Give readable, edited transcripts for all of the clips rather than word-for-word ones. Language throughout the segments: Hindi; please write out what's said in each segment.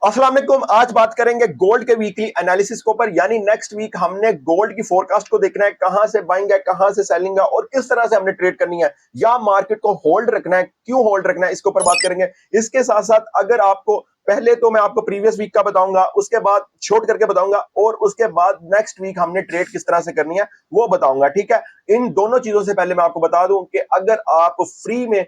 अस्सलाम वालेकुम। आज बात करेंगे गोल्ड के वीकली एनालिसिस के ऊपर, यानी नेक्स्ट वीक हमने गोल्ड की फोरकास्ट को देखना है, कहां से बाइंग है, कहां से सेलिंग है और किस तरह से हमने ट्रेड करनी है, या मार्केट को होल्ड रखना है, क्यों होल्ड रखना है, इसके ऊपर बात करेंगे। इसके साथ साथ अगर आपको पहले तो मैं आपको प्रीवियस वीक का बताऊंगा, उसके बाद छोड़ करके बताऊंगा, और उसके बाद नेक्स्ट वीक हमने ट्रेड किस तरह से करनी है वो बताऊंगा। ठीक है, इन दोनों चीजों से पहले मैं आपको बता दूं कि अगर आप फ्री में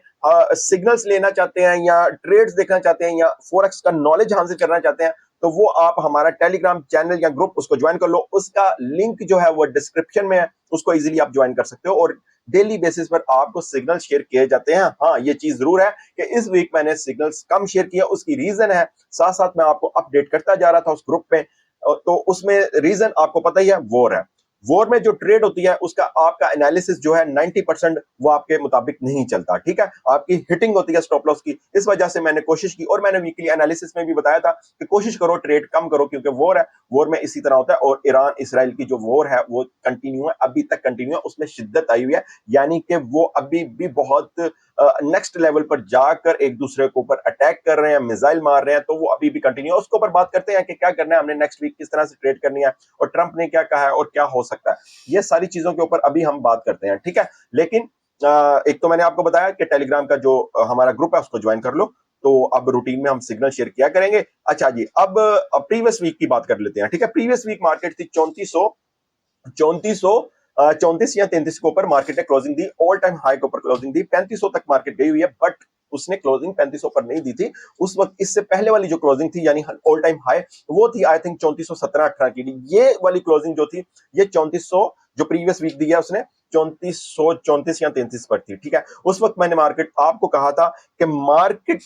सिग्नल्स लेना चाहते हैं या ट्रेड्स देखना चाहते हैं या फॉरेक्स का नॉलेज हासिल करना चाहते हैं, तो वो आप हमारा टेलीग्राम चैनल या ग्रुप उसको ज्वाइन कर लो। उसका लिंक जो है वो डिस्क्रिप्शन में है, उसको इजीली आप ज्वाइन कर सकते हो और डेली बेसिस पर आपको सिग्नल शेयर किए जाते हैं। हाँ, ये चीज जरूर है कि इस वीक मैंने सिग्नल्स कम शेयर किया, उसकी रीजन है, साथ साथ मैं आपको अपडेट करता जा रहा था उस ग्रुप पे। तो उसमें रीजन आपको पता ही है, वॉर है। वॉर में जो ट्रेड होती है उसका आपका एनालिसिस जो है 90% वो आपके मुताबिक नहीं चलता। ठीक है, आपकी हिटिंग होती है स्टॉप लॉस की। इस वजह से मैंने कोशिश की, और मैंने वीकली एनालिसिस में भी बताया था कि कोशिश करो ट्रेड कम करो, क्योंकि वॉर है, वॉर में इसी तरह होता है। और ईरान इसराइल की जो वॉर है वो कंटिन्यू है, अभी तक कंटिन्यू है, उसमें शिद्दत आई हुई है, यानी कि वो अभी भी बहुत नेक्स्ट लेवल पर जाकर एक दूसरे के ऊपर अटैक कर रहे हैं, मिसाइल मार रहे हैं, तो वो अभी भी कंटिन्यू है। उसके ऊपर बात करते हैं कि क्या करना है हमने नेक्स्ट वीक, किस तरह से ट्रेड करनी है, और ट्रंप ने क्या कहा है और क्या हो सकता है। ये सारी चीजों के ऊपर अभी हम बात करते हैं। ठीक है, लेकिन एक तो मैंने आपको बताया कि टेलीग्राम का जो हमारा ग्रुप है उसको ज्वाइन कर लो। तो अब रूटीन में हम सिग्नल शेयर किया करेंगे। अच्छा जी, अब प्रीवियस वीक की बात कर लेते हैं। ठीक है, प्रीवियस वीक मार्केट थी 3434 या 33 के ऊपर मार्केट ने क्लोजिंग दी, ऑल टाइम हाई के ऊपर क्लोजिंग दी, 3500 तक मार्केट गई हुई है, बट उसने क्लोजिंग 3500 पर नहीं दी थी। उस वक्त इससे पहले वाली जो क्लोजिंग थी यानी ऑल टाइम हाई, वो थी आई थिंक 3417-18 की। ये वाली क्लोजिंग जो थी, ये 3400 जो प्रीवियस वीक दिया उसने 3434 या 33 पर थी। ठीक है, उस वक्त मैंने मार्केट आपको कहा था कि मार्केट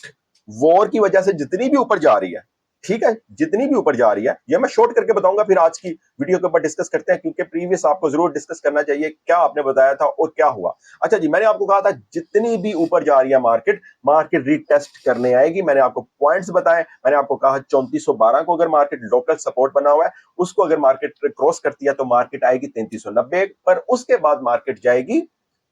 वॉर की वजह से जितनी भी ऊपर जा रही है, ठीक है, जितनी भी ऊपर जा रही है, ये मैं शॉर्ट करके बताऊंगा, फिर आज की वीडियो के ऊपर डिस्कस करते हैं, क्योंकि प्रीवियस आपको जरूर डिस्कस करना चाहिए क्या आपने बताया था और क्या हुआ। अच्छा जी, मैंने आपको कहा था जितनी भी ऊपर जा रही है मार्केट, मार्केट रीटेस्ट करने आएगी। मैंने आपको पॉइंट्स बताए, मैंने आपको कहा 3412 को अगर मार्केट लोकल सपोर्ट बना हुआ है, उसको अगर मार्केट क्रॉस करती है तो मार्केट आएगी 3390 पर, उसके बाद मार्केट जाएगी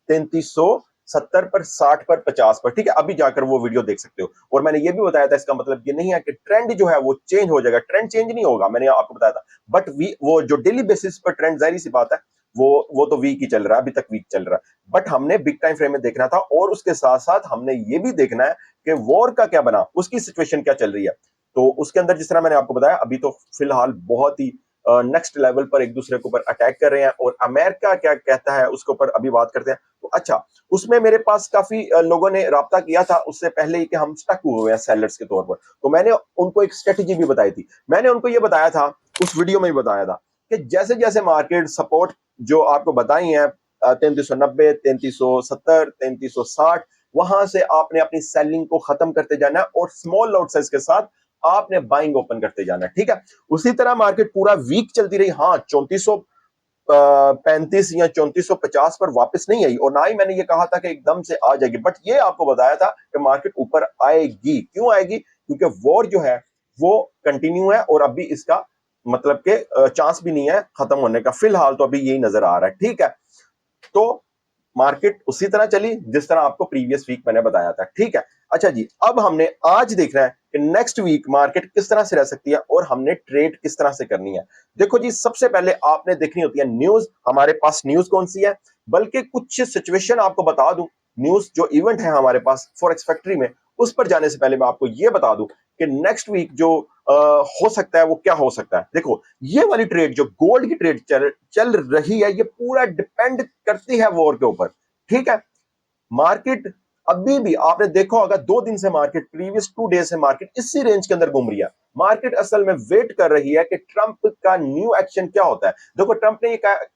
3370 पर, 60 पर, 50 पर। ठीक है, अभी जाकर वो वीडियो देख सकते हो। और मैंने ये भी बताया था, इसका मतलब ये नहीं है कि ट्रेंड जो है वो चेंज हो जाएगा, ट्रेंड चेंज नहीं होगा, मैंने आपको बताया था। बट वो जो डेली बेसिस पर ट्रेंड, जाहिर सी बात है, वो तो वीक ही चल रहा है, अभी तक वीक चल रहा है, बट हमने बिग टाइम फ्रेम में देखना था, और उसके साथ साथ हमने ये भी देखना है कि वॉर का क्या बना, उसकी सिचुएशन क्या चल रही है। तो उसके अंदर जिस तरह मैंने आपको बताया, अभी तो फिलहाल बहुत ही नेक्स्ट लेवल पर एक दूसरे के ऊपर अटैक कर रहे हैं, और अमेरिका क्या कहता है उसके ऊपर अभी बात करते हैं। तो अच्छा, उसमें मेरे पास काफी लोगों ने राब्ता किया था उससे पहले ही कि हम स्टक हुए हैं सेलर्स के तौर पर, तो मैंने उनको एक स्ट्रेटेजी भी बताई थी। मैंने उनको ये बताया था, उस वीडियो में भी बताया था, कि जैसे जैसे मार्केट सपोर्ट जो आपको बताई है 3390, 3370, 3360, वहां से आपने अपनी सेलिंग को खत्म करते जाना है, और स्मॉल लॉट साइज के साथ आपने बाइंग ओपन करते जाना है। ठीक है, उसी तरह मार्केट पूरा वीक चलती रही। हाँ, 3435 या 3450 पर वापस नहीं आई, और ना ही मैंने ये कहा था कि एकदम से आ जाएगी, बट ये आपको बताया था कि मार्केट ऊपर आएगी। क्यों आएगी? क्योंकि वॉर जो है वो कंटिन्यू है, और अभी इसका मतलब के चांस भी नहीं है खत्म होने का, फिलहाल तो अभी यही नजर आ रहा है। ठीक है, तो मार्केट उसी तरह चली जिस तरह आपको प्रीवियस वीक मैंने बताया था। ठीक है, अच्छा जी, अब हमने आज देखना है कि नेक्स्ट वीक मार्केट किस तरह से रह सकती है और हमने ट्रेड किस तरह से करनी है। देखो जी, सबसे पहले आपने देखनी होती है न्यूज। हमारे पास न्यूज कौन सी है, बल्कि कुछ सिचुएशन आपको बता दूं। न्यूज जो इवेंट है हमारे पास फॉरेक्स फैक्ट्री में, उस पर जाने से पहले मैं आपको यह बता दूं कि नेक्स्ट वीक जो हो सकता है वो क्या हो सकता है। देखो, ये वाली ट्रेड जो गोल्ड की ट्रेड चल रही है, ये पूरा डिपेंड करती है वॉर के ऊपर। ठीक है, मार्केट अभी भी आपने देखा होगा 2 दिन से मार्केट, प्रीवियस 2 डेज से मार्केट इसी रेंज के अंदर घूम रही है। मार्केट असल में वेट कर रही है कि ट्रंप का न्यू एक्शन क्या होता है। देखो, ट्रंप ने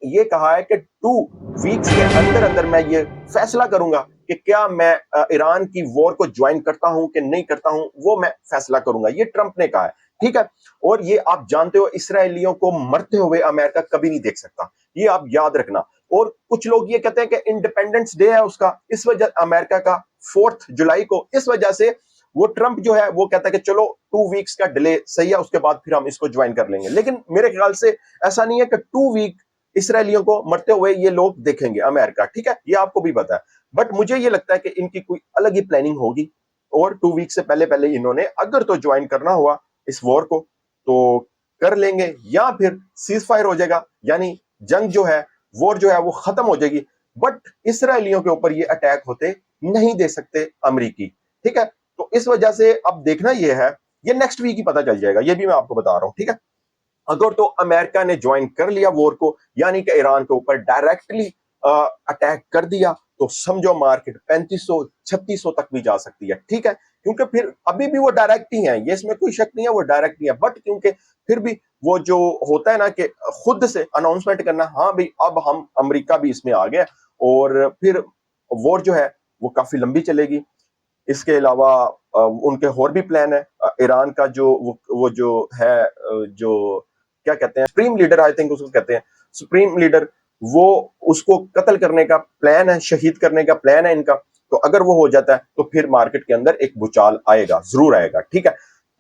ये कहा है कि 2 वीक्स के अंदर अंदर मैं ये फैसला करूंगा कि क्या मैं ईरान की वॉर को ज्वाइन करता हूं कि नहीं करता हूं, वो मैं फैसला करूंगा, ये ट्रंप ने कहा है। ठीक है, और ये आप जानते हो, इसराइलियों को मरते हुए अमेरिका कभी नहीं देख सकता, ये आप याद रखना। और कुछ लोग ये कहते हैं कि इंडिपेंडेंस डे है उसका, इस वजह अमेरिका का 4 जुलाई को, इस वजह से वो ट्रंप जो है वो कहता है कि चलो 2 वीक्स का डिले सही है, उसके बाद फिर हम इसको ज्वाइन कर लेंगे। लेकिन मेरे ख्याल से ऐसा नहीं है कि 2 वीक इसराइलियों को मरते हुए ये लोग देखेंगे अमेरिका। ठीक है, ये आपको भी पता है, बट मुझे ये लगता है कि इनकी कोई अलग ही प्लानिंग होगी, और 2 वीक से पहले पहले इन्होंने अगर तो ज्वाइन करना हुआ इस वॉर को तो कर लेंगे, या फिर सीज फायर हो जाएगा, यानी जंग जो है, वॉर जो है वो खत्म हो जाएगी। बट इसराइलियों के ऊपर ये अटैक होते नहीं दे सकते अमरीकी, ठीक है। तो इस वजह से अब देखना ये है, ये नेक्स्ट वीक ही पता चल जाएगा, ये भी मैं आपको बता रहा हूं, ठीक है। अगर तो अमेरिका ने ज्वाइन कर लिया वॉर को, यानी कि ईरान के ऊपर डायरेक्टली अटैक कर दिया, तो समझो मार्केट 3500 3600 तक भी जा सकती है, ठीक है। क्योंकि फिर अभी भी वो डायरेक्ट ही है, ये इसमें कोई शक नहीं है, वो डायरेक्ट ही है। बट क्योंकि फिर भी वो जो होता है ना कि खुद से अनाउंसमेंट करना, हाँ भाई अब हम अमेरिका भी इसमें आ गया, और फिर वॉर जो है वो काफी लंबी चलेगी। इसके अलावा उनके और भी प्लान है। ईरान का जो वो जो है, जो क्या कहते हैं, सुप्रीम लीडर, आई थिंक उसको कहते हैं सुप्रीम लीडर, वो उसको कत्ल करने का प्लान है, शहीद करने का प्लान है इनका। तो अगर वो हो जाता है तो फिर मार्केट के अंदर एक भूचाल आएगा, जरूर आएगा, ठीक है।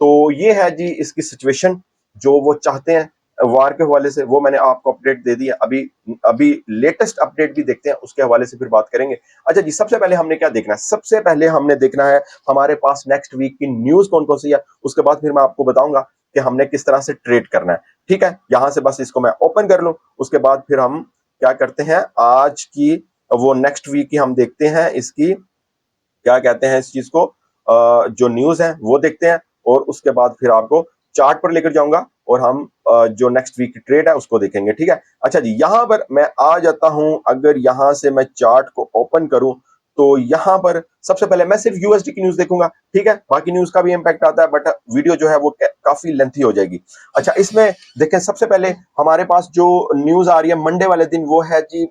तो ये है जी इसकी सिचुएशन, जो वो चाहते हैं वार के हवाले से, वो मैंने आपको अपडेट दे दी है। अभी अभी लेटेस्ट अपडेट भी देखते हैं, उसके हवाले से फिर बात करेंगे। अच्छा जी, सबसे पहले हमने क्या देखना है? सबसे पहले हमने देखना है हमारे पास नेक्स्ट वीक की न्यूज कौन कौन सी है, उसके बाद फिर मैं आपको बताऊंगा कि हमने किस तरह से ट्रेड करना है, ठीक है। यहां से बस इसको मैं ओपन कर लूं, उसके बाद फिर हम क्या करते हैं, आज की वो नेक्स्ट वीक की हम देखते हैं, इसकी क्या कहते हैं इस चीज को, जो न्यूज है वो देखते हैं, और उसके बाद फिर आपको चार्ट पर लेकर जाऊंगा, और हम जो नेक्स्ट वीक की ट्रेड है उसको देखेंगे, ठीक है। अच्छा जी, यहां पर मैं आ जाता हूं, अगर यहां से मैं चार्ट को ओपन करूं, तो यहां पर सबसे पहले मैं सिर्फ यूएसडी की न्यूज देखूंगा, ठीक है। बाकी न्यूज का भी इंपैक्ट आता है, बट वीडियो जो है वो काफी लेंथी हो जाएगी। अच्छा, इसमें देखें, सबसे पहले हमारे पास जो न्यूज आ रही है मंडे वाले दिन, वो है जी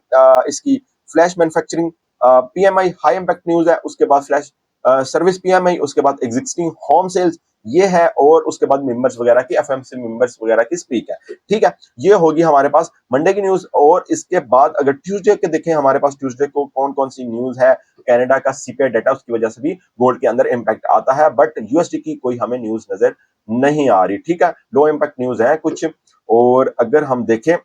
इसकी flash manufacturing PMI high impact news है, उसके बाद फ्लैश सर्विस पीएमआई, उसके बाद एग्जिस्टिंग होम सेल्स ये है, और उसके बाद मेंबर्स वगैरह की, एफएमसी मेंबर्स वगैरह की स्पीक है, ठीक है। ये होगी हमारे पास मंडे की न्यूज। और इसके बाद अगर ट्यूसडे के देखें, हमारे पास ट्यूसडे को कौन कौन सी न्यूज है, कनाडा का सीपीआई डाटा, उसकी वजह से भी गोल्ड के अंदर इंपैक्ट आता है, बट यूएसडी की कोई हमें न्यूज नजर नहीं आ रही, ठीक है। लो इंपैक्ट न्यूज है कुछ। और अगर हम देखें,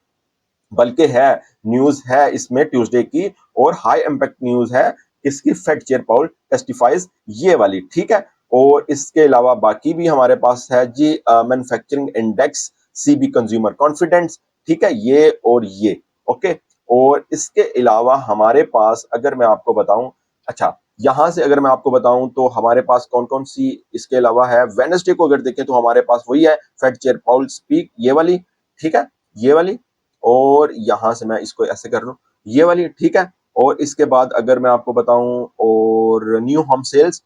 बल्कि है न्यूज है इसमें ट्यूसडे की, और हाई इंपैक्ट न्यूज है किसकी, फेड चेयर पाउल टेस्टिफाइज, ये वाली, ठीक है। और इसके अलावा बाकी भी हमारे पास है जी manufacturing index, CB consumer confidence, ठीक है, ये और ये, ओके। और इसके अलावा हमारे पास अगर मैं आपको बताऊं, अच्छा यहां से अगर मैं आपको बताऊं तो हमारे पास कौन कौन सी इसके अलावा है, वेडनेसडे को अगर देखें तो हमारे पास वही है, फेड चेयर पाउल स्पीक, ये वाली, ठीक है, ये वाली। और यहां से मैं इसको ऐसे कर लूं, ये वाली, ठीक है। और इसके बाद अगर मैं आपको बताऊं, और न्यू होम सेल्स,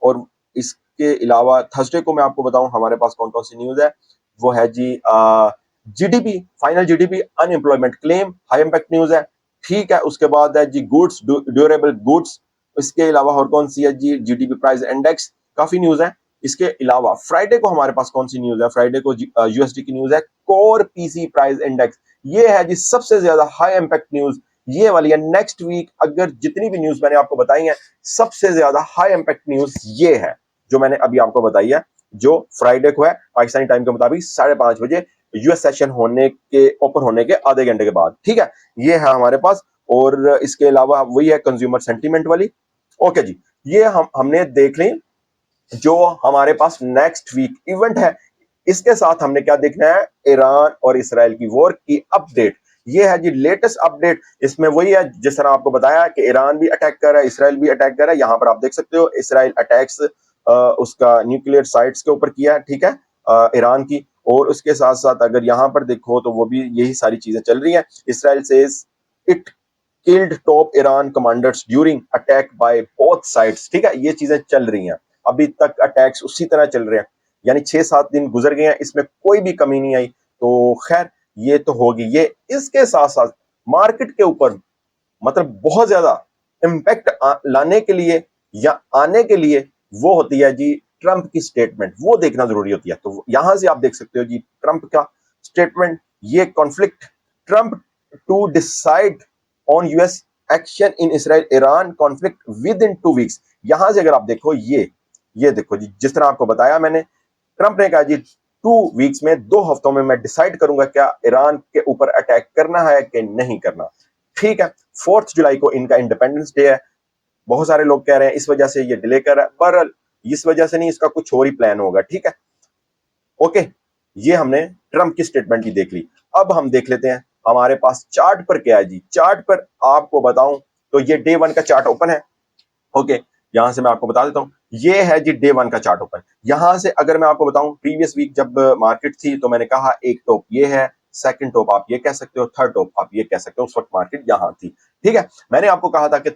और इसके अलावा थर्सडे को मैं आपको बताऊं हमारे पास कौन कौन सी न्यूज है, वो है जी GDP, final GDP, unemployment claim, high impact news है, ठीक है। उसके बाद है जी गुड्स, ड्यूरेबल गुड्स। इसके अलावा और कौन सी है जी, जीडीपी प्राइस इंडेक्स, काफी न्यूज है। इसके अलावा फ्राइडे को हमारे पास कौन सी न्यूज है, फ्राइडे को यूएसडी की न्यूज है, कोर पीसी प्राइस इंडेक्स, ये है जी सबसे ज्यादा हाई इंपैक्ट न्यूज, ये वाली है। नेक्स्ट वीक अगर जितनी भी न्यूज मैंने आपको बताई है, सबसे ज्यादा हाई इंपैक्ट न्यूज ये है जो मैंने अभी आपको बताई है, जो फ्राइडे को है पाकिस्तानी टाइम के मुताबिक 5:30 बजे, यूएस सेशन होने के ओपन होने के आधे घंटे के बाद, ठीक है। ये है हमारे पास। और इसके अलावा वही है कंज्यूमर सेंटीमेंट वाली, ओके जी। ये हमने देख ली जो हमारे पास नेक्स्ट वीक इवेंट है। इसके साथ हमने क्या देखना है, ईरान और इसराइल की वॉर की अपडेट, ये है जी लेटेस्ट अपडेट। इसमें वही है जिस तरह आपको बताया कि ईरान भी अटैक कर रहा है, इसराइल भी अटैक कर रहा है। यहां पर आप देख सकते हो इसराइल अटैक्स उसका न्यूक्लियर साइट्स के ऊपर किया है, ठीक है, ईरान की। और उसके साथ साथ अगर यहां पर देखो तो वो भी यही सारी चीजें चल रही हैं। Israel says it killed top Iran commanders during attack by both sides, ठीक है, ये चीजें चल रही हैं। अभी तक अटैक्स उसी तरह चल रहे हैं, यानी 6-7 दिन गुजर गए हैं, इसमें कोई भी कमी नहीं आई। तो खैर ये तो होगी ये। इसके साथ साथ मार्केट के ऊपर मतलब बहुत ज्यादा इंपैक्ट लाने के लिए या आने के लिए वो होती है जी ट्रंप की स्टेटमेंट, वो देखना जरूरी होती है। तो यहां से आप देख सकते हो जी ट्रंप का स्टेटमेंट, ये conflict, Trump to decide on US action in Israel Iran conflict with in 2 weeks. यहां से अगर आप देखो, ये देखो जी, जिस तरह आपको बताया मैंने, ट्रंप ने कहा जी 2 वीक्स में, 2 हफ्तों में मैं डिसाइड करूंगा क्या ईरान के ऊपर अटैक करना है कि नहीं करना, ठीक है। 4 जुलाई को इनका इंडिपेंडेंस डे है। बहुत सारे लोग कह रहे हैं इस वजह से ये डिले कर रहा है, पर इस वजह से नहीं, इसका कुछ और ही प्लान होगा, ठीक है। ओके, ये हमने ट्रम्प की स्टेटमेंट की देख ली। अब हम देख लेते हैं हमारे पास चार्ट पर क्या है जी। चार्ट पर आपको बताऊं तो ये डे वन का चार्ट ओपन है। ओके, यहां से मैं आपको बता देता हूं, ये है जी डे वन का चार्ट ओपन। यहां से अगर मैं आपको बताऊं प्रीवियस वीक जब मार्केट थी तो मैंने कहा एक टॉप ये है, सेकंड टॉप आप ये कह सकते हो, थर्ड टॉप आप ये कह सकते हो। उस वक्त मार्केट यहां थी, ठीक है। मैंने आपको कहा था कि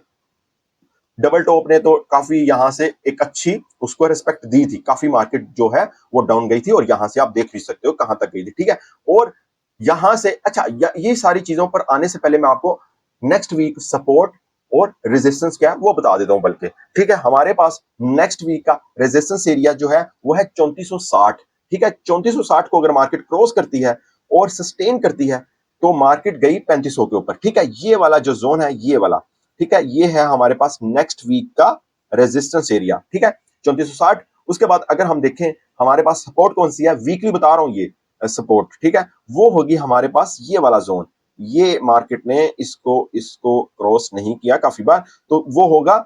डबल टॉप ने तो काफी यहां से एक अच्छी उसको रिस्पेक्ट दी थी, काफी मार्केट जो है वो डाउन गई थी और यहां से आप देख भी सकते हो कहां तक गई थी, ठीक है। और यहां से अच्छा ये सारी चीजों पर आने से पहले मैं आपको नेक्स्ट वीक सपोर्ट और रेजिस्टेंस क्या है वो बता देता हूं बल्कि, ठीक है। हमारे पास नेक्स्ट वीक का रेजिस्टेंस एरिया जो है वो है 3460, ठीक है। 3460 को अगर मार्केट क्रॉस करती है और सस्टेन करती है तो मार्केट गई 3500 के ऊपर, ठीक है। ये वाला जो जोन है ये वाला, ठीक है, ये है हमारे पास नेक्स्ट वीक का रेजिस्टेंस एरिया, ठीक है, 3460। उसके बाद अगर हम देखें हमारे पास सपोर्ट कौन सी है, वीकली बता रहा हूं ये सपोर्ट, ठीक है, वो होगी हमारे पास ये वाला जोन। ये मार्केट ने इसको इसको क्रॉस नहीं किया काफी बार, तो वो होगा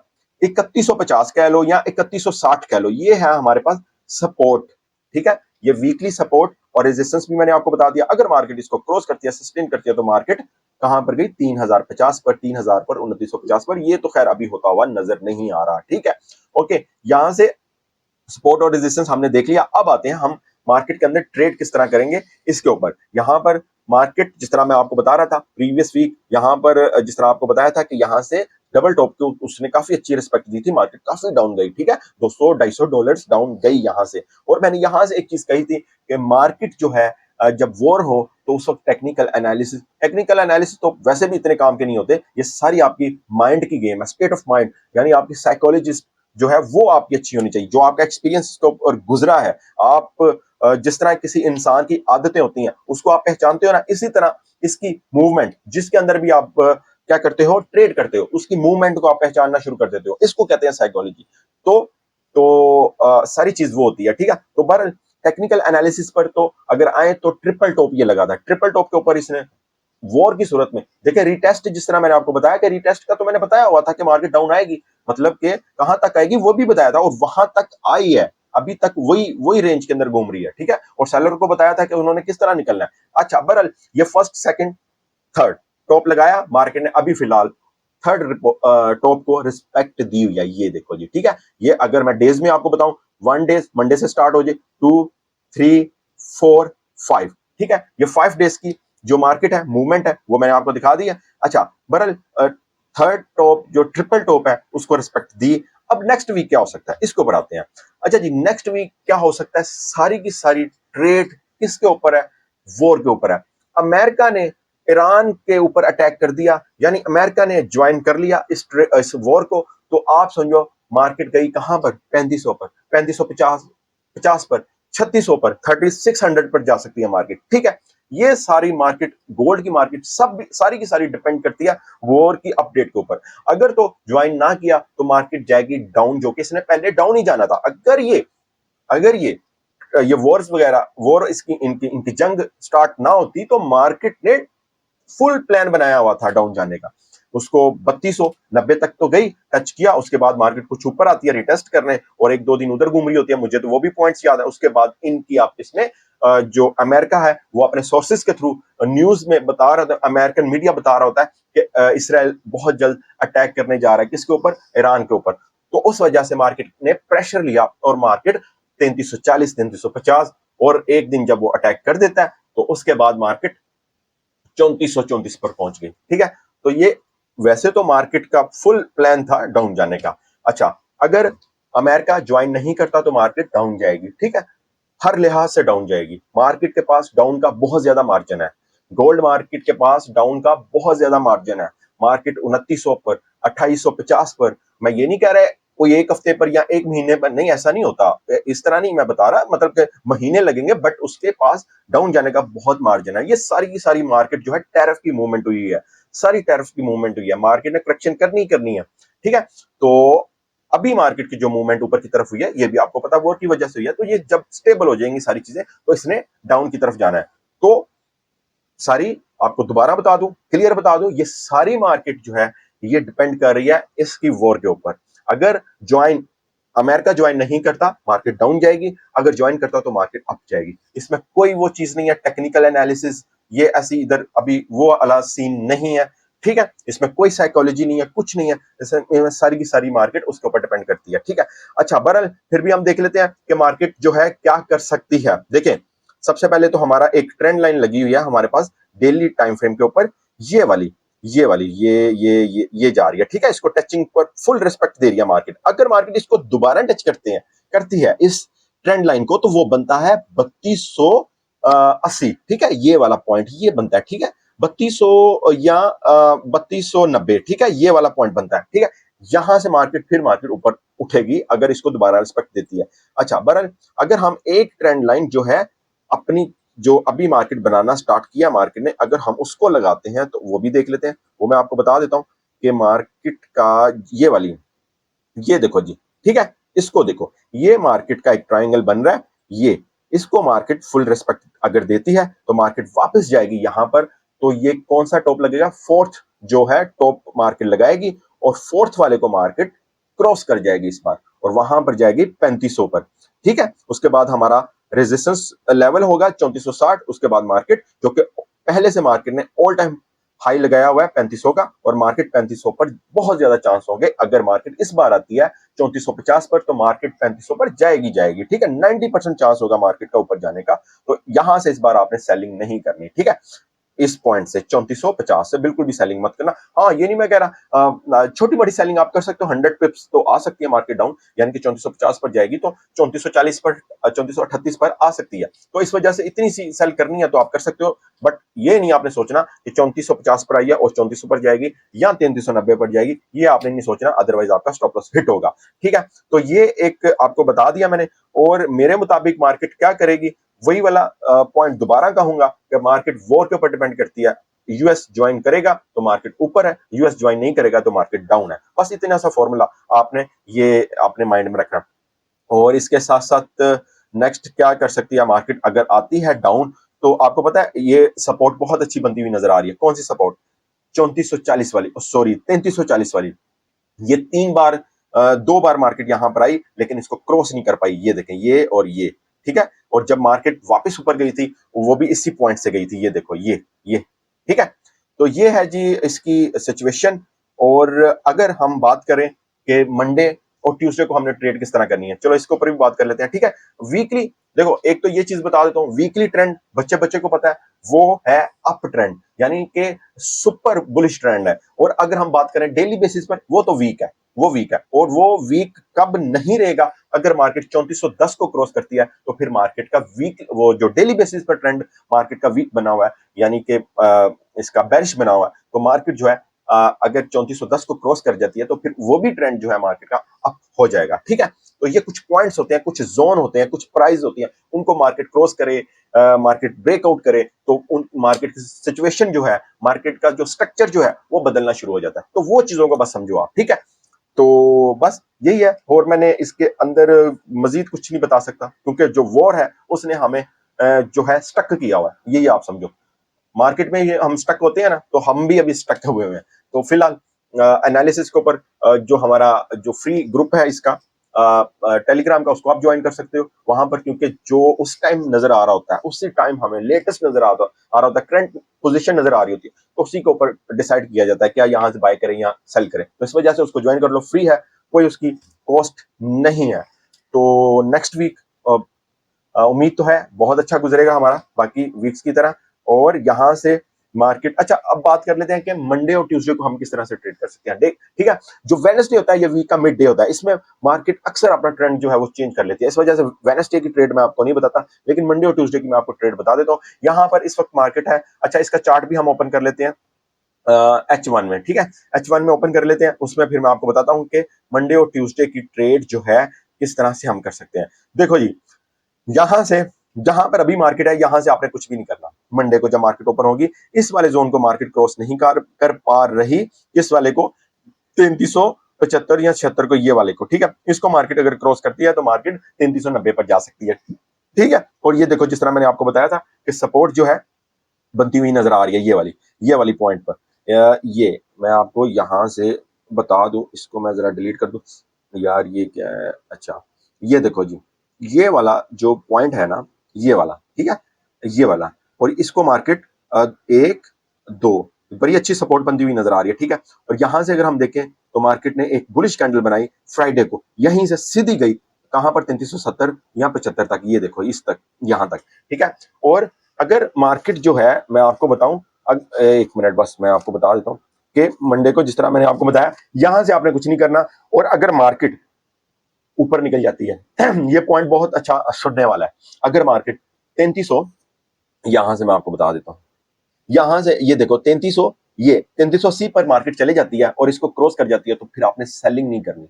3150 कह लो या 3160 कह लो, ये है हमारे पास सपोर्ट, ठीक है। ये वीकली सपोर्ट और रेजिस्टेंस भी मैंने आपको बता दिया। अगर मार्केट इसको क्रॉस करती है, सस्टेन करती है, तो मार्केट कहां पर गई, 3050 पर, 3000 पर, 2950 पर। ये तो खैर अभी होता हुआ नजर नहीं आ रहा, ठीक है। ओके, यहां से सपोर्ट और रेजिस्टेंस हमने देख लिया। अब आते हैं हम मार्केट के अंदर ट्रेड किस तरह करेंगे इसके ऊपर। यहां पर मार्केट जिस तरह मैं आपको बता रहा था प्रीवियस वीक, यहां पर जिस तरह आपको बताया था कि यहां से डबल टॉप को उसने काफी अच्छी रिस्पेक्ट दी थी, मार्केट काफी डाउन गई, ठीक है, 200-250 डाउन गई यहां से। और मैंने यहां से एक चीज कही थी कि मार्केट जो है जब वॉर हो तो उस वक्त टेक्निकल एनालिसिस तो वैसे भी इतने काम के नहीं होते, ये सारी आपकी माइंड की गेम है, स्टेट ऑफ माइंड, यानी आपकी साइकोलॉजिस्ट जो है वो आपकी अच्छी होनी चाहिए, जो आपका एक्सपीरियंस और गुजरा है। आप जिस तरह किसी इंसान की आदतें होती हैं उसको आप पहचानते हो ना, इसी तरह इसकी मूवमेंट जिसके अंदर भी आप क्या करते हो, ट्रेड करते हो, उसकी मूवमेंट को आप पहचानना शुरू कर देते हो, इसको कहते हैं साइकोलॉजी। तो सारी चीज वो होती है, ठीक है। तो बहर टेक्निकल एनालिसिस पर तो अगर आए तो ट्रिपल टॉप ये लगा था, ट्रिपल टॉप के ऊपर इसने वॉर की सूरत में देखिए रिटेस्ट, जिस तरह मैंने आपको बताया कि रिटेस्ट का तो मैंने बताया हुआ था कि मार्केट डाउन आएगी, मतलब कि कहां तक आएगी वो भी बताया था, और वहां तक आई है, अभी तक वही वही रेंज के अंदर घूम रही है, ठीक है। और सेलर को बताया था कि उन्होंने किस तरह निकलना है। अच्छा बहरहाल ये फर्स्ट सेकंड थर्ड टॉप लगाया मार्केट ने, अभी फिलहाल थर्ड टॉप को रिस्पेक्ट दी हुई है, ये देखो जी, ठीक है। ये अगर मैं डेज में आपको बताऊं, वन डेज मंडे से स्टार्ट हो जाए, 2, 3, 4, 5, ठीक है, ये 5 डेज की जो मार्केट है मूवमेंट है वो मैंने आपको दिखा दी है। अच्छा बहरहाल थर्ड टॉप जो ट्रिपल टॉप है उसको रिस्पेक्ट दी। अब नेक्स्ट वीक क्या हो सकता है इसको बढ़ाते हैं। अच्छा जी, नेक्स्ट वीक क्या हो सकता है, सारी की सारी ट्रेड किसके ऊपर है, वॉर के ऊपर है। अमेरिका ने ईरान के ऊपर अटैक कर दिया, यानी अमेरिका ने ज्वाइन कर लिया इस वॉर को, तो आप समझो मार्केट गई कहां पर, 3500 पर, 3550 पर, 3600 पर, 3600 पर जा सकती है मार्केट, ठीक है। ये सारी मार्केट, गोल्ड की मार्केट, सब सारी की सारी डिपेंड करती है वॉर की अपडेट के ऊपर। अगर तो ज्वाइन ना किया तो मार्केट जाएगी डाउन, जो कि इसने पहले डाउन ही जाना था। अगर ये वॉर्स वगैरह, वॉर इसकी इनकी इनकी जंग स्टार्ट ना होती तो मार्केट ने फुल प्लान बनाया हुआ था डाउन जाने का, उसको 3290 तक तो गई, टच किया, उसके बाद मार्केट कुछ ऊपर आती है रिटेस्ट करने और एक दो दिन उधर घूम रही होती है, मुझे तो वो भी पॉइंट्स याद है। उसके बाद इनकी आप इसमें जो अमेरिका है वो अपने सोर्सेज के थ्रू न्यूज में बता रहा था, अमेरिकन मीडिया बता रहा होता है कि इसराइल बहुत जल्द अटैक करने जा रहा है, किसके ऊपर, ईरान के ऊपर। तो उस वजह से मार्केट ने प्रेशर लिया और मार्केट 3340, 3350, और एक दिन जब वो अटैक कर देता है तो उसके बाद मार्केट 3434 पर पहुंच गई, ठीक है। तो ये वैसे तो मार्केट का फुल प्लान था डाउन जाने का। अच्छा अगर अमेरिका ज्वाइन नहीं करता तो मार्केट डाउन जाएगी, ठीक है, हर लिहाज से डाउन जाएगी। मार्केट के पास डाउन का बहुत ज्यादा मार्जिन है, गोल्ड मार्केट के पास डाउन का बहुत ज्यादा मार्जिन है। मार्केट 2900 पर, 2850 पर, मैं ये नहीं कह रहा कोई एक हफ्ते पर या एक महीने पर, नहीं ऐसा नहीं होता, इस तरह नहीं मैं बता रहा, मतलब कि महीने लगेंगे, बट उसके पास डाउन जाने का बहुत मार्जिन है। ये सारी की सारी मार्केट जो है टैरिफ की मूवमेंट हुई है, सारी टैरिफ की मूवमेंट हुई है, मार्केट ने करेक्शन करनी है, ठीक है। तो अभी मार्केट की जो मूवमेंट ऊपर की तरफ हुई है ये भी आपको पता वॉर की वजह से हुई है, तो ये जब स्टेबल हो जाएंगी सारी चीजें तो इसने डाउन की तरफ जाना है। तो सारी आपको दोबारा बता दूं, क्लियर बता दूं, ये सारी मार्केट जो है ये डिपेंड कर रही है इसकी वॉर के ऊपर। अगर ज्वाइन अमेरिका ज्वाइन नहीं करता मार्केट डाउन जाएगी, अगर ज्वाइन करता तो मार्केट अप जाएगी। इसमें कोई वो चीज नहीं है टेक्निकल एनालिसिस, ये ऐसी इधर अभी वो वाला सीन नहीं है, ठीक है। इसमें कोई साइकोलॉजी नहीं है, कुछ नहीं है, इसमें सारी की सारी मार्केट उसके ऊपर डिपेंड करती है, ठीक है। अच्छा बहरहाल फिर भी हम देख लेते हैं कि मार्केट जो है क्या कर सकती है। देखें सबसे पहले तो हमारा एक ट्रेंड लाइन लगी हुई है हमारे पास डेली टाइम फ्रेम के ऊपर, ये वाली ये जा रही है, ठीक है। इसको टचिंग पर फुल रिस्पेक्ट दे रही है मार्केट। अगर मार्केट इसको दोबारा टच करती है इस ट्रेंड लाइन को, तो वो बनता है 3280, ठीक है। ये वाला पॉइंट ये बनता है, ठीक है, 3200 या 3290, ठीक है, ये वाला पॉइंट बनता है, ठीक है। यहां से मार्केट ऊपर उठेगी अगर इसको दोबारा रिस्पेक्ट देती है। अच्छा बहरहाल अगर हम एक ट्रेंड लाइन जो है अपनी, जो अभी मार्केट बनाना स्टार्ट किया मार्केट ने, अगर हम उसको लगाते हैं तो वो भी देख लेते हैं। वो मैं आपको बता देता हूं कि मार्केट का ये वाली, ये देखो जी, ठीक है, इसको देखो, ये मार्केट का एक ट्रायंगल बन रहा है, ये इसको मार्केट फुल रिस्पेक्ट अगर देती है तो मार्केट वापस जाएगी यहां पर। तो ये कौन सा टॉप लगेगा, फोर्थ जो है टॉप मार्केट लगाएगी, और फोर्थ वाले को मार्केट क्रॉस कर जाएगी इस बार, और वहां पर जाएगी 3500 पर, ठीक है। उसके बाद हमारा रेजिस्टेंस लेवल होगा 3460। उसके बाद मार्केट, जो कि पहले से मार्केट ने ऑल टाइम हाई लगाया हुआ है 3500 का, और मार्केट 3500 पर बहुत ज्यादा चांस होंगे। अगर मार्केट इस बार आती है 3450 पर, तो मार्केट 3500 पर जाएगी, ठीक है। 90% चांस होगा मार्केट का ऊपर जाने का। तो यहां से इस बार आपने सेलिंग नहीं करनी, ठीक है। इस पॉइंट से 3450 से बिल्कुल भी सेलिंग मत करना। हाँ ये नहीं मैं कह रहा छोटी बड़ी सेलिंग आप कर सकते हो, 100 पिप्स तो आ सकती है मार्केट डाउन, यानी कि 3450 पर जाएगी तो 3440 पर 3438 पर आ सकती है। तो इस वजह से इतनी सी सेल करनी है तो आप कर सकते हो, बट ये नहीं आपने सोचना कि 3450 पर आई है और 3400 पर जाएगी या 3390 पर जाएगी, ये आपने नहीं सोचना, अदरवाइज आपका स्टॉप लॉस हिट होगा, ठीक है। तो ये एक आपको बता दिया मैंने, और मेरे मुताबिक मार्केट क्या करेगी वही वाला पॉइंट दोबारा कहूंगा कि मार्केट वॉर के ऊपर डिपेंड करती है। यूएस ज्वाइन करेगा तो मार्केट ऊपर है, यूएस ज्वाइन नहीं करेगा तो मार्केट डाउन है। बस इतना सा फॉर्मूला आपने ये अपने माइंड में रखना। और इसके साथ साथ नेक्स्ट क्या कर सकती है मार्केट, अगर आती है डाउन तो आपको पता है ये सपोर्ट बहुत अच्छी बनती हुई नजर आ रही है। कौन सी सपोर्ट, 3440 वाली, सॉरी 3340 वाली। ये दो बार मार्केट यहां पर आई लेकिन इसको क्रॉस नहीं कर पाई, ये देखें ये और ये, ठीक है। और जब मार्केट वापस ऊपर गई थी वो भी इसी पॉइंट से गई थी, ये देखो ये, ठीक है। तो ये है जी इसकी सिचुएशन। और अगर हम बात करें कि मंडे और ट्यूसडे को हमने ट्रेड किस तरह करनी है, चलो इसके ऊपर भी बात कर लेते हैं, ठीक है। वीकली देखो, एक तो ये चीज बता देता हूं, वीकली ट्रेंड बच्चे बच्चे को पता है वो है अप ट्रेंड, यानी कि सुपर बुलिश ट्रेंड है। और अगर हम बात करें डेली बेसिस पर, वो तो वीक है, वो वीक है। और वो वीक कब नहीं रहेगा, अगर मार्केट 3410 को क्रॉस करती है तो फिर मार्केट का वीक, वो जो डेली बेसिस पर ट्रेंड मार्केट का वीक बना हुआ है, यानी कि इसका बेरिश बना हुआ है, तो मार्केट जो है अगर 3410 को क्रॉस कर जाती है तो फिर वो भी ट्रेंड जो है मार्केट का अप हो जाएगा, ठीक है। तो ये कुछ पॉइंट्स होते हैं, कुछ जोन होते हैं, कुछ प्राइस होती है, उनको मार्केट क्रॉस करे, मार्केट ब्रेकआउट करे तो उन मार्केट की सिचुएशन जो है, मार्केट का जो स्ट्रक्चर जो है वो बदलना शुरू हो जाता है। तो वो चीजों को बस समझो आप, ठीक है। तो बस यही है, और मैंने इसके अंदर मजीद कुछ नहीं बता सकता, क्योंकि जो वॉर है उसने हमें जो है स्टक किया हुआ है, यही आप समझो। मार्केट में ये हम स्टक होते हैं ना, तो हम भी अभी स्टक हुए हैं। तो फिलहाल एनालिसिस के ऊपर जो हमारा जो फ्री ग्रुप है इसका टेलीग्राम का, उसको आप ज्वाइन कर सकते हो वहां पर, क्योंकि जो उस टाइम नजर आ रहा होता है उसी टाइम हमें लेटेस्ट नजर आ रहा होता है, करंट पोजीशन नजर आ रही होती है, तो उसी के ऊपर डिसाइड किया जाता है क्या यहाँ से बाय करें या सेल करें। तो इस वजह से उसको ज्वाइन कर लो, फ्री है, कोई उसकी कॉस्ट नहीं है। तो नेक्स्ट वीक उम्मीद तो है बहुत अच्छा गुजरेगा हमारा बाकी वीक्स की तरह। और यहाँ से मार्केट, अच्छा अब बात कर लेते हैं कि मंडे और ट्यूसडे को हम किस तरह से ट्रेड कर सकते हैं, देख, ठीक है। जो वेडनेसडे होता है ये वीक का मिड डे होता है, इसमें मार्केट अक्सर अपना ट्रेंड जो है वो चेंज कर लेती है। इस वजह से वेडनेसडे की ट्रेड मैं आपको नहीं बताता, लेकिन मंडे और ट्यूसडे की मैं आपको ट्रेड बता देता हूँ। यहाँ पर इस वक्त मार्केट है, अच्छा इसका चार्ट भी हम ओपन कर लेते हैं H1 में, ठीक है। H1 में ओपन कर लेते हैं, उसमें फिर मैं आपको बताता हूँ कि मंडे और ट्यूसडे की ट्रेड जो है किस तरह से हम कर सकते हैं। देखो जी, यहां से जहां पर अभी मार्केट है यहां से आपने कुछ भी नहीं करना। मंडे को जब मार्केट ओपन होगी, इस वाले जोन को मार्केट क्रॉस नहीं कर पा रही, इस वाले को 3375 या 76 को, ये वाले को, ठीक है। इसको मार्केट अगर क्रॉस करती है तो मार्केट 3390 पर जा सकती है, ठीक है। और ये देखो जिस तरह मैंने आपको बताया था कि सपोर्ट जो है बनती हुई नजर आ रही है, ये वाली पॉइंट पर। ये मैं आपको यहां से बता दूं, इसको मैं जरा डिलीट कर दूं, यार ये क्या है, अच्छा ये देखो जी, ये वाला जो पॉइंट है ना, ये वाला, ठीक है, ये वाला, और इसको मार्केट एक दो बड़ी अच्छी सपोर्ट बनती हुई नजर आ रही है, ठीक है। और यहां से अगर हम देखें तो मार्केट ने एक बुलिश कैंडल बनाई फ्राइडे को, यहीं से सीधी गई कहां पर 3370 या 75 तक, ये देखो इस तक, यहां तक, ठीक है। और अगर मार्केट जो है, मैं आपको बताऊं, एक मिनट बस मैं आपको बता देता हूं कि मंडे को जिस तरह मैंने आपको बताया, यहां से आपने कुछ नहीं करना, और अगर मार्केट ऊपर निकल जाती है ये पॉइंट बहुत अच्छा सुनने वाला है। अगर मार्केट 3300, यहां से मैं आपको बता देता हूं, यहां से ये देखो 3300, ये 3380 पर मार्केट चले जाती है और इसको क्रॉस कर जाती है, तो फिर आपने सेलिंग नहीं करनी,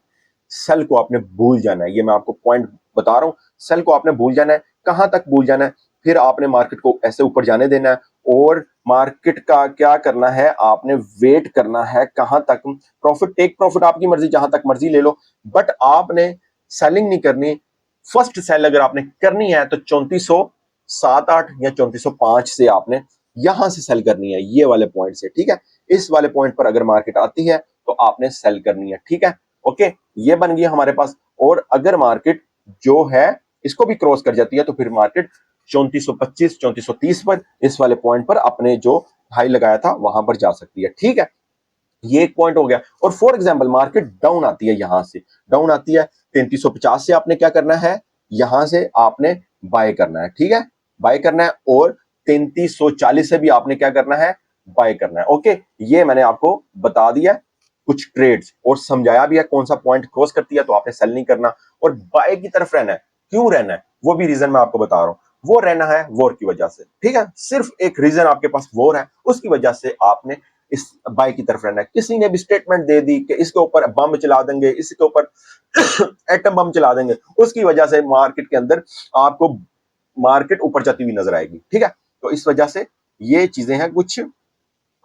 सेल को आपने भूल जाना है। ये मैं आपको पॉइंट बता रहा हूं, सेल को आपने भूल जाना है। कहां तक भूल जाना है? फिर आपने मार्केट को ऐसे ऊपर जाने देना है, और मार्केट का क्या करना है, आपने वेट करना है कहां तक, प्रॉफिट टेक प्रॉफिट आपकी मर्जी, जहां तक मर्जी ले लो, बट आपने सेलिंग नहीं करनी। फर्स्ट सेल अगर आपने करनी है तो 3407-8 या 3405 से आपने यहां से सेल करनी है, ये वाले पॉइंट से, ठीक है। इस वाले पॉइंट पर अगर मार्केट आती है तो आपने सेल करनी है, ठीक है। ओके, ये बन गया हमारे पास। और अगर मार्केट जो है इसको भी क्रॉस कर जाती है तो फिर मार्केट 3425 3430 पर, इस वाले पॉइंट पर अपने जो हाई लगाया था वहां पर जा सकती है, ठीक है। ये एक पॉइंट हो गया। और फॉर एग्जाम्पल मार्केट डाउन आती है, यहां से डाउन आती है 3350 से, आपने क्या करना है, यहां से आपने बाय करना है, ठीक है, बाय करना है। और 3340 से भी आपने क्या करना है, बाय करना है। ओके, ये मैंने आपको बता दिया कुछ ट्रेड्स, और समझाया भी है कौन सा पॉइंट क्रॉस करती है तो आपने सेल नहीं करना और बाय की तरफ रहना है। क्यों रहना है, वो भी रीजन मैं आपको बता रहा हूं। वो रहना है वॉर की वजह से, ठीक है, सिर्फ एक रीजन आपके पास वॉर है, उसकी वजह से आपने इस बाय की तरफ रहना है। किसी ने भी स्टेटमेंट दे दी कि इसके ऊपर बम चला देंगे, इसके ऊपर एटम बम चला देंगे, उसकी वजह से मार्केट के अंदर आपको मार्केट ऊपर जाती हुई नजर आएगी, ठीक है। तो इस वजह से ये चीजें हैं कुछ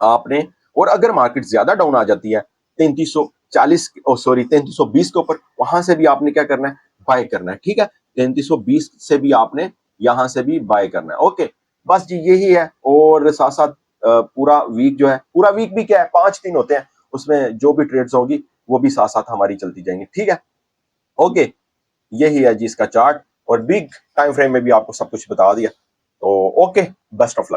आपने। और अगर मार्केट ज्यादा डाउन आ जाती है 3340, सॉरी 3320 के ऊपर, वहां से भी आपने क्या करना है, बाय करना है, ठीक है। 3320 से भी आपने यहां से भी बाय करना है। ओके, बस जी यही है। और साथ साथ पूरा वीक जो है, पूरा वीक भी क्या है, 5 दिन होते हैं, उसमें जो भी ट्रेड्स होगी वो भी साथ साथ हमारी चलती जाएंगी, ठीक है। ओके, यही है जी इसका चार्ट, और बिग टाइम फ्रेम में भी आपको सब कुछ बता दिया। तो ओके, बेस्ट ऑफ लक।